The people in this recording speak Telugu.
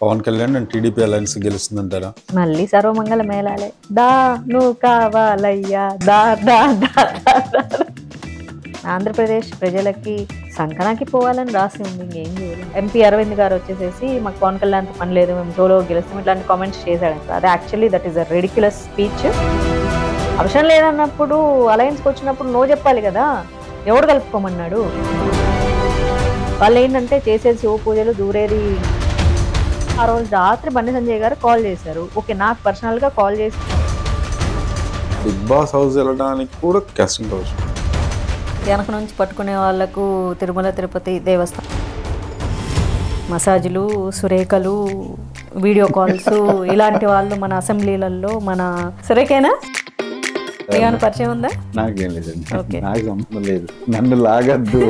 Pawan Kalyan and TDP alliance గెలుస్తుందంటారా? మళ్ళీ సర్వమంగళ మేళాలే. దా నువ్వు కావాలయ్యా దా దా దా దా దా. ఆంధ్రప్రదేశ్ ప్రజలకి సంకనాకి పోవాలని రాసి ఉంది, ఇంకేం చేయలేదు. ఎంపీ అరవింద్ గారు వచ్చేసేసి మాకు పవన్ కళ్యాణ్ పని లేదు, మేము సోలో గెలుస్తాం, ఇట్లాంటి కామెంట్స్ చేశాడు. అది actually that is a ridiculous speech. అవసరం లేదన్నప్పుడు అలయన్స్కి వచ్చినప్పుడు నో చెప్పాలి కదా, ఎవడు కలుపుకోమన్నాడు? వాళ్ళు ఏంటంటే చేసేది శివ పూజలు, దూరేది. ఆ రోజు రాత్రి బండి సంజయ్ గారు కాల్ చేశారు. ఓకే, నాకు పర్సనల్గా కాల్ చేసి బిగ్ బాస్ హౌస్ వెళ్ళడానికి కూడా కాస్టింగ్ హౌస్ వెనక నుంచి పట్టుకునే వాళ్ళకు తిరుమల తిరుపతి దేవస్థానం మసాజులు, సురేఖలు, వీడియో కాల్స్, ఇలాంటి వాళ్ళు మన అసెంబ్లీలలో. మన సురేఖేనా ఏమైనా పరిచయం ఉందా? నాకేం లేదండి, ఓకే. నాకు సంబంధం లేదు, నన్ను లాగద్దు.